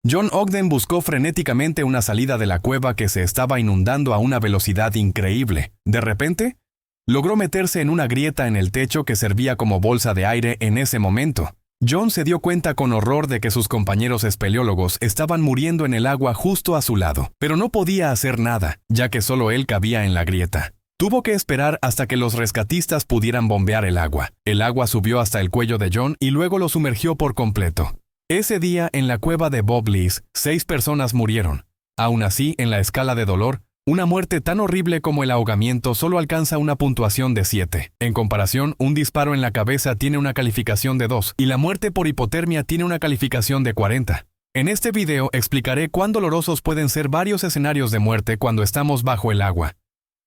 John Ogden buscó frenéticamente una salida de la cueva que se estaba inundando a una velocidad increíble. De repente, logró meterse en una grieta en el techo que servía como bolsa de aire en ese momento. John se dio cuenta con horror de que sus compañeros espeleólogos estaban muriendo en el agua justo a su lado, pero no podía hacer nada, ya que solo él cabía en la grieta. Tuvo que esperar hasta que los rescatistas pudieran bombear el agua. El agua subió hasta el cuello de John y luego lo sumergió por completo. Ese día, en la cueva de Bob Lees, 6 personas murieron. Aún así, en la escala de dolor, una muerte tan horrible como el ahogamiento solo alcanza una puntuación de 7. En comparación, un disparo en la cabeza tiene una calificación de 2 y la muerte por hipotermia tiene una calificación de 40. En este video explicaré cuán dolorosos pueden ser varios escenarios de muerte cuando estamos bajo el agua,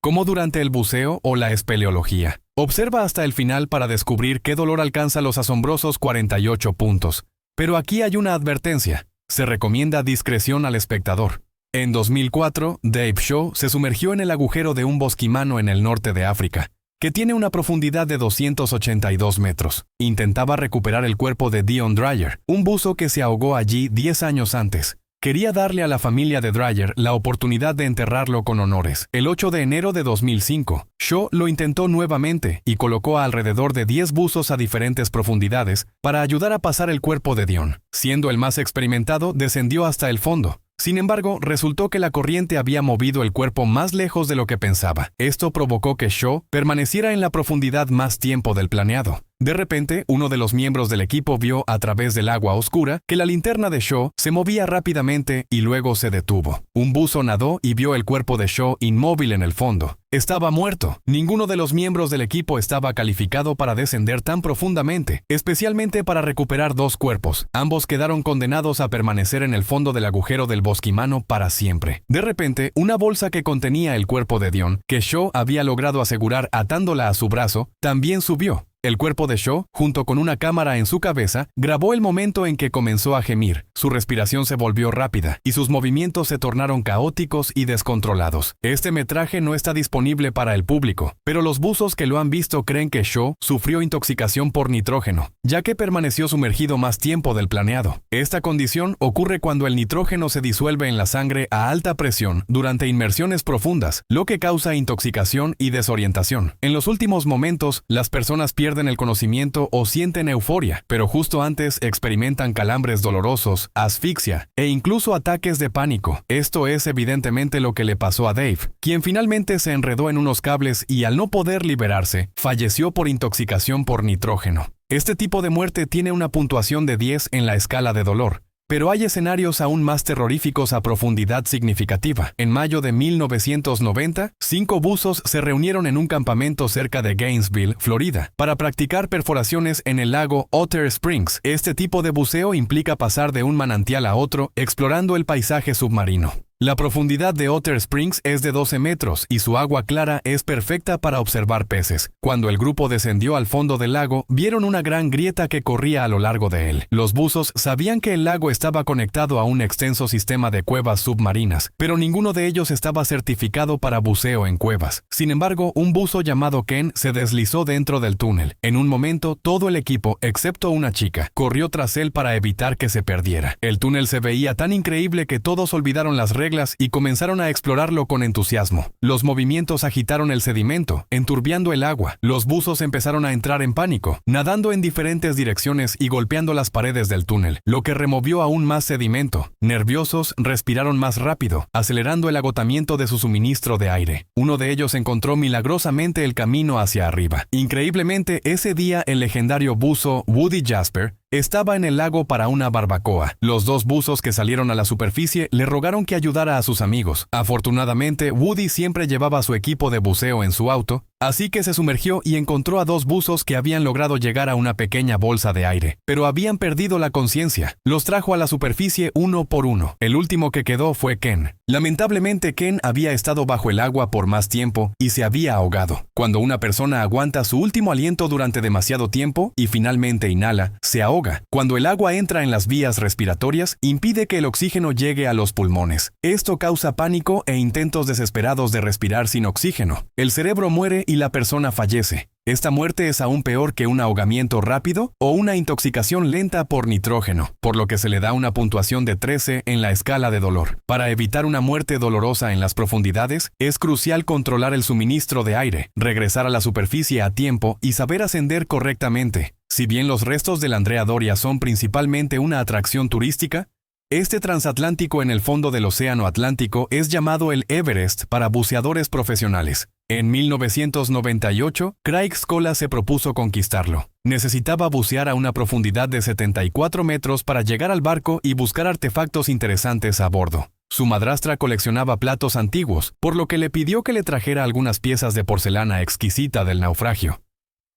como durante el buceo o la espeleología. Observa hasta el final para descubrir qué dolor alcanza los asombrosos 48 puntos. Pero aquí hay una advertencia. Se recomienda discreción al espectador. En 2004, Dave Shaw se sumergió en el agujero de un bosquimano en el norte de África, que tiene una profundidad de 282 metros. Intentaba recuperar el cuerpo de Dion Dreyer, un buzo que se ahogó allí 10 años antes. Quería darle a la familia de Dreyer la oportunidad de enterrarlo con honores. El 8 de enero de 2005, Shaw lo intentó nuevamente y colocó a alrededor de 10 buzos a diferentes profundidades para ayudar a pasar el cuerpo de Dion. Siendo el más experimentado, descendió hasta el fondo. Sin embargo, resultó que la corriente había movido el cuerpo más lejos de lo que pensaba. Esto provocó que Shaw permaneciera en la profundidad más tiempo del planeado. De repente, uno de los miembros del equipo vio a través del agua oscura que la linterna de Shaw se movía rápidamente y luego se detuvo. Un buzo nadó y vio el cuerpo de Shaw inmóvil en el fondo. Estaba muerto. Ninguno de los miembros del equipo estaba calificado para descender tan profundamente, especialmente para recuperar 2 cuerpos. Ambos quedaron condenados a permanecer en el fondo del agujero del bosquimano para siempre. De repente, una bolsa que contenía el cuerpo de Dion, que Shaw había logrado asegurar atándola a su brazo, también subió. El cuerpo de Shaw, junto con una cámara en su cabeza, grabó el momento en que comenzó a gemir. Su respiración se volvió rápida y sus movimientos se tornaron caóticos y descontrolados. Este metraje no está disponible para el público, pero los buzos que lo han visto creen que Shaw sufrió intoxicación por nitrógeno, ya que permaneció sumergido más tiempo del planeado. Esta condición ocurre cuando el nitrógeno se disuelve en la sangre a alta presión durante inmersiones profundas, lo que causa intoxicación y desorientación. En los últimos momentos, las personas pierden el conocimiento o sienten euforia, pero justo antes experimentan calambres dolorosos, asfixia e incluso ataques de pánico. Esto es evidentemente lo que le pasó a Dave, quien finalmente se enredó en unos cables y al no poder liberarse, falleció por intoxicación por nitrógeno. Este tipo de muerte tiene una puntuación de 10 en la escala de dolor. Pero hay escenarios aún más terroríficos a profundidad significativa. En mayo de 1990, 5 buzos se reunieron en un campamento cerca de Gainesville, Florida, para practicar perforaciones en el lago Otter Springs. Este tipo de buceo implica pasar de un manantial a otro, explorando el paisaje submarino. La profundidad de Otter Springs es de 12 metros y su agua clara es perfecta para observar peces. Cuando el grupo descendió al fondo del lago, vieron una gran grieta que corría a lo largo de él. Los buzos sabían que el lago estaba conectado a un extenso sistema de cuevas submarinas, pero ninguno de ellos estaba certificado para buceo en cuevas. Sin embargo, un buzo llamado Ken se deslizó dentro del túnel. En un momento, todo el equipo, excepto una chica, corrió tras él para evitar que se perdiera. El túnel se veía tan increíble que todos olvidaron las reglas y comenzaron a explorarlo con entusiasmo. Los movimientos agitaron el sedimento, enturbiando el agua. Los buzos empezaron a entrar en pánico, nadando en diferentes direcciones y golpeando las paredes del túnel, lo que removió aún más sedimento. Nerviosos, respiraron más rápido, acelerando el agotamiento de su suministro de aire. Uno de ellos encontró milagrosamente el camino hacia arriba. Increíblemente, ese día el legendario buzo Woody Jasper estaba en el lago para una barbacoa. Los 2 buzos que salieron a la superficie le rogaron que ayudara a sus amigos. Afortunadamente, Woody siempre llevaba su equipo de buceo en su auto, así que se sumergió y encontró a 2 buzos que habían logrado llegar a una pequeña bolsa de aire, pero habían perdido la conciencia. Los trajo a la superficie uno por uno. El último que quedó fue Ken. Lamentablemente, Ken había estado bajo el agua por más tiempo y se había ahogado. Cuando una persona aguanta su último aliento durante demasiado tiempo y finalmente inhala, se ahoga. Cuando el agua entra en las vías respiratorias, impide que el oxígeno llegue a los pulmones. Esto causa pánico e intentos desesperados de respirar sin oxígeno. El cerebro muere y la persona fallece. Esta muerte es aún peor que un ahogamiento rápido o una intoxicación lenta por nitrógeno, por lo que se le da una puntuación de 13 en la escala de dolor. Para evitar una muerte dolorosa en las profundidades, es crucial controlar el suministro de aire, regresar a la superficie a tiempo y saber ascender correctamente. Si bien los restos del Andrea Doria son principalmente una atracción turística, este transatlántico en el fondo del Océano Atlántico es llamado el Everest para buceadores profesionales. En 1998, Craig Scola se propuso conquistarlo. Necesitaba bucear a una profundidad de 74 metros para llegar al barco y buscar artefactos interesantes a bordo. Su madrastra coleccionaba platos antiguos, por lo que le pidió que le trajera algunas piezas de porcelana exquisita del naufragio.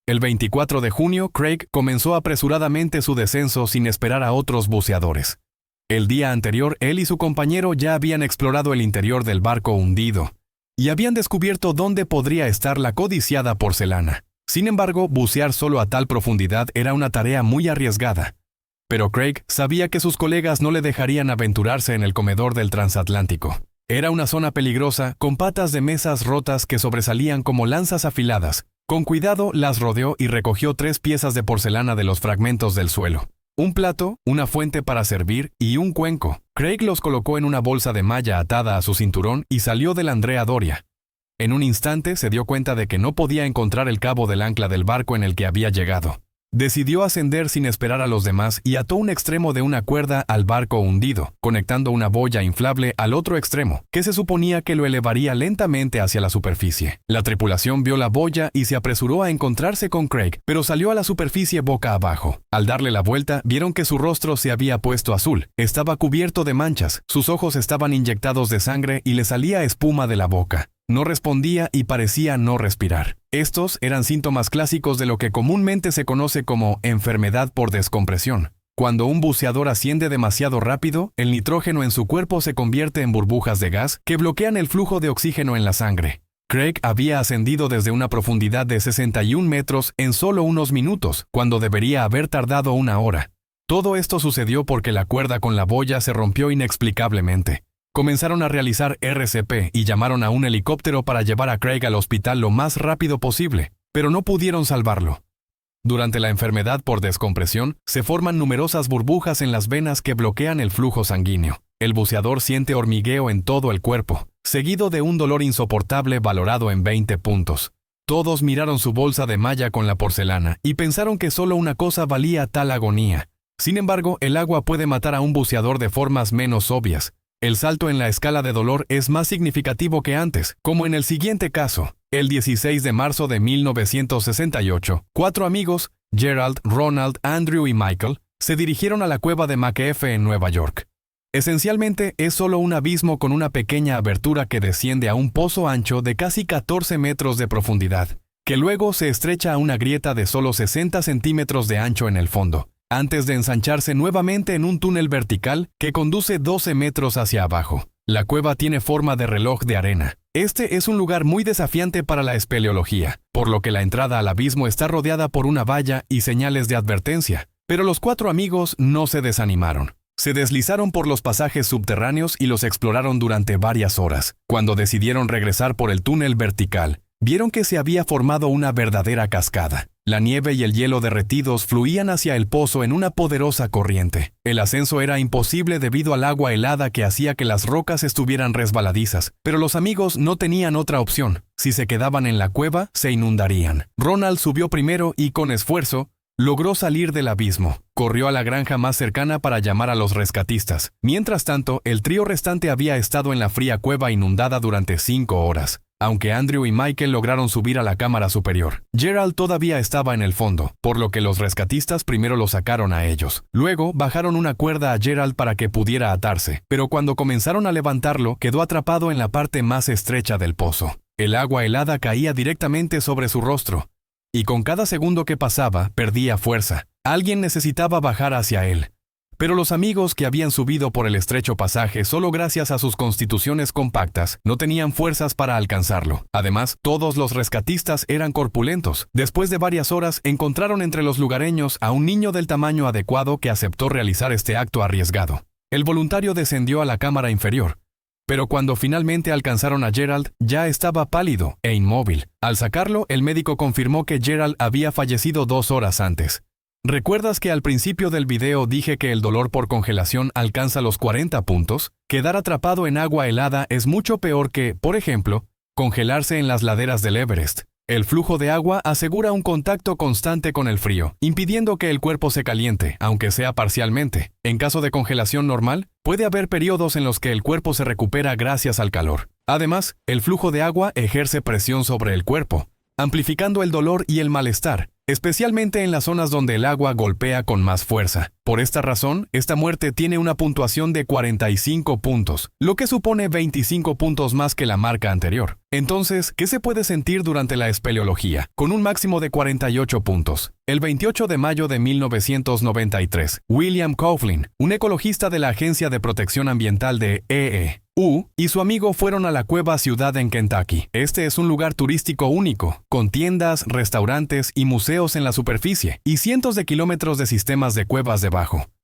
El 24 de junio, Craig comenzó apresuradamente su descenso sin esperar a otros buceadores. El día anterior, él y su compañero ya habían explorado el interior del barco hundido y habían descubierto dónde podría estar la codiciada porcelana. Sin embargo, bucear solo a tal profundidad era una tarea muy arriesgada. Pero Craig sabía que sus colegas no le dejarían aventurarse en el comedor del transatlántico. Era una zona peligrosa, con patas de mesas rotas que sobresalían como lanzas afiladas. Con cuidado, las rodeó y recogió 3 piezas de porcelana de los fragmentos del suelo. Un plato, una fuente para servir y un cuenco. Craig los colocó en una bolsa de malla atada a su cinturón y salió del Andrea Doria. En un instante se dio cuenta de que no podía encontrar el cabo del ancla del barco en el que había llegado. Decidió ascender sin esperar a los demás y ató un extremo de una cuerda al barco hundido, conectando una boya inflable al otro extremo, que se suponía que lo elevaría lentamente hacia la superficie. La tripulación vio la boya y se apresuró a encontrarse con Craig, pero salió a la superficie boca abajo. Al darle la vuelta, vieron que su rostro se había puesto azul. Estaba cubierto de manchas, sus ojos estaban inyectados de sangre y le salía espuma de la boca. No respondía y parecía no respirar. Estos eran síntomas clásicos de lo que comúnmente se conoce como enfermedad por descompresión. Cuando un buceador asciende demasiado rápido, el nitrógeno en su cuerpo se convierte en burbujas de gas que bloquean el flujo de oxígeno en la sangre. Craig había ascendido desde una profundidad de 61 metros en solo unos minutos, cuando debería haber tardado una hora. Todo esto sucedió porque la cuerda con la boya se rompió inexplicablemente. Comenzaron a realizar RCP y llamaron a un helicóptero para llevar a Craig al hospital lo más rápido posible, pero no pudieron salvarlo. Durante la enfermedad por descompresión, se forman numerosas burbujas en las venas que bloquean el flujo sanguíneo. El buceador siente hormigueo en todo el cuerpo, seguido de un dolor insoportable valorado en 20 puntos. Todos miraron su bolsa de malla con la porcelana y pensaron que solo una cosa valía tal agonía. Sin embargo, el agua puede matar a un buceador de formas menos obvias. El salto en la escala de dolor es más significativo que antes, como en el siguiente caso. El 16 de marzo de 1968, 4 amigos, Gerald, Ronald, Andrew y Michael, se dirigieron a la cueva de McF en Nueva York. Esencialmente es solo un abismo con una pequeña abertura que desciende a un pozo ancho de casi 14 metros de profundidad, que luego se estrecha a una grieta de solo 60 centímetros de ancho en el fondo, antes de ensancharse nuevamente en un túnel vertical que conduce 12 metros hacia abajo. La cueva tiene forma de reloj de arena. Este es un lugar muy desafiante para la espeleología, por lo que la entrada al abismo está rodeada por una valla y señales de advertencia. Pero los 4 amigos no se desanimaron. Se deslizaron por los pasajes subterráneos y los exploraron durante varias horas. Cuando decidieron regresar por el túnel vertical, vieron que se había formado una verdadera cascada. La nieve y el hielo derretidos fluían hacia el pozo en una poderosa corriente. El ascenso era imposible debido al agua helada que hacía que las rocas estuvieran resbaladizas, pero los amigos no tenían otra opción. Si se quedaban en la cueva, se inundarían. Ronald subió primero y, con esfuerzo, logró salir del abismo. Corrió a la granja más cercana para llamar a los rescatistas. Mientras tanto, el trío restante había estado en la fría cueva inundada durante 5 horas. Aunque Andrew y Michael lograron subir a la cámara superior, Gerald todavía estaba en el fondo, por lo que los rescatistas primero lo sacaron a ellos. Luego bajaron una cuerda a Gerald para que pudiera atarse, pero cuando comenzaron a levantarlo, quedó atrapado en la parte más estrecha del pozo. El agua helada caía directamente sobre su rostro, y con cada segundo que pasaba, perdía fuerza. Alguien necesitaba bajar hacia él. Pero los amigos que habían subido por el estrecho pasaje solo gracias a sus constituciones compactas no tenían fuerzas para alcanzarlo. Además, todos los rescatistas eran corpulentos. Después de varias horas, encontraron entre los lugareños a un niño del tamaño adecuado que aceptó realizar este acto arriesgado. El voluntario descendió a la cámara inferior, Pero cuando finalmente alcanzaron a Gerald, ya estaba pálido e inmóvil. Al sacarlo, el médico confirmó que Gerald había fallecido 2 horas antes. ¿Recuerdas que al principio del video dije que el dolor por congelación alcanza los 40 puntos? Quedar atrapado en agua helada es mucho peor que, por ejemplo, congelarse en las laderas del Everest. El flujo de agua asegura un contacto constante con el frío, impidiendo que el cuerpo se caliente, aunque sea parcialmente. En caso de congelación normal, puede haber periodos en los que el cuerpo se recupera gracias al calor. Además, el flujo de agua ejerce presión sobre el cuerpo, amplificando el dolor y el malestar, especialmente en las zonas donde el agua golpea con más fuerza. Por esta razón, esta muerte tiene una puntuación de 45 puntos, lo que supone 25 puntos más que la marca anterior. Entonces, ¿qué se puede sentir durante la espeleología? Con un máximo de 48 puntos. El 28 de mayo de 1993, William Coughlin, un ecologista de la Agencia de Protección Ambiental de EEU, y su amigo fueron a la Cueva Ciudad en Kentucky. Este es un lugar turístico único, con tiendas, restaurantes y museos en la superficie, y cientos de kilómetros de sistemas de cuevas debajo.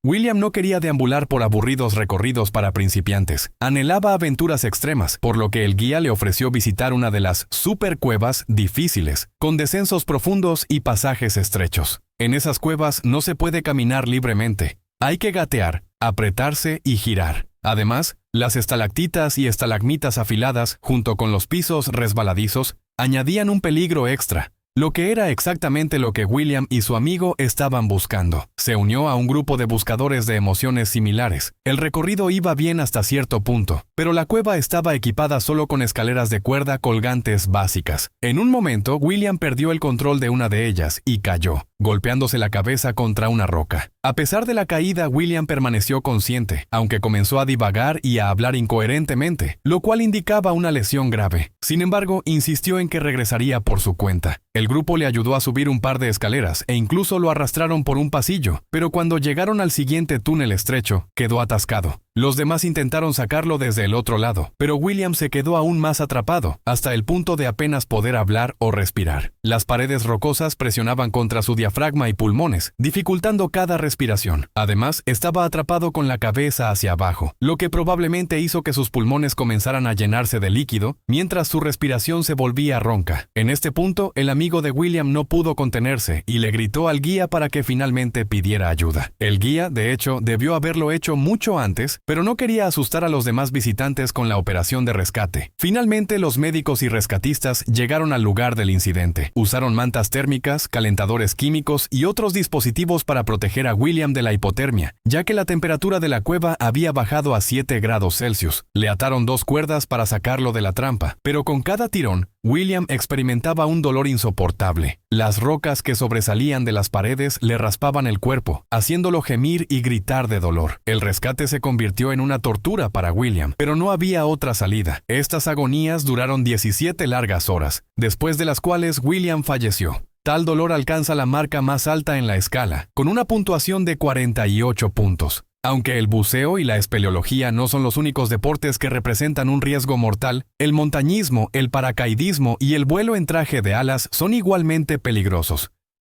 William no quería deambular por aburridos recorridos para principiantes. Anhelaba aventuras extremas, por lo que el guía le ofreció visitar una de las supercuevas difíciles, con descensos profundos y pasajes estrechos. En esas cuevas no se puede caminar libremente. Hay que gatear, apretarse y girar. Además, las estalactitas y estalagmitas afiladas, junto con los pisos resbaladizos, añadían un peligro extra. Lo que era exactamente lo que William y su amigo estaban buscando. Se unió a un grupo de buscadores de emociones similares. El recorrido iba bien hasta cierto punto, pero la cueva estaba equipada solo con escaleras de cuerda colgantes básicas. En un momento, William perdió el control de una de ellas y cayó, golpeándose la cabeza contra una roca. A pesar de la caída, William permaneció consciente, aunque comenzó a divagar y a hablar incoherentemente, lo cual indicaba una lesión grave. Sin embargo, insistió en que regresaría por su cuenta. El grupo le ayudó a subir un par de escaleras e incluso lo arrastraron por un pasillo, pero cuando llegaron al siguiente túnel estrecho, quedó atascado. Los demás intentaron sacarlo desde el otro lado, pero William se quedó aún más atrapado, hasta el punto de apenas poder hablar o respirar. Las paredes rocosas presionaban contra su diafragma y pulmones, dificultando cada respiración. Además, estaba atrapado con la cabeza hacia abajo, lo que probablemente hizo que sus pulmones comenzaran a llenarse de líquido, mientras su respiración se volvía ronca. En este punto, el amigo de William no pudo contenerse y le gritó al guía para que finalmente pidiera ayuda. El guía, de hecho, debió haberlo hecho mucho antes, pero no quería asustar a los demás visitantes con la operación de rescate. Finalmente, los médicos y rescatistas llegaron al lugar del incidente. Usaron mantas térmicas, calentadores químicos y otros dispositivos para proteger a William de la hipotermia, ya que la temperatura de la cueva había bajado a 7 grados Celsius. Le ataron 2 cuerdas para sacarlo de la trampa, pero con cada tirón, William experimentaba un dolor insoportable. Las rocas que sobresalían de las paredes le raspaban el cuerpo, haciéndolo gemir y gritar de dolor. El rescate se convirtió en una tortura para William, pero no había otra salida. Estas agonías duraron 17 largas horas, después de las cuales William falleció. Tal dolor alcanza la marca más alta en la escala, con una puntuación de 48 puntos. Aunque el buceo y la espeleología no son los únicos deportes que representan un riesgo mortal, el montañismo, el paracaidismo y el vuelo en traje de alas son igualmente peligrosos.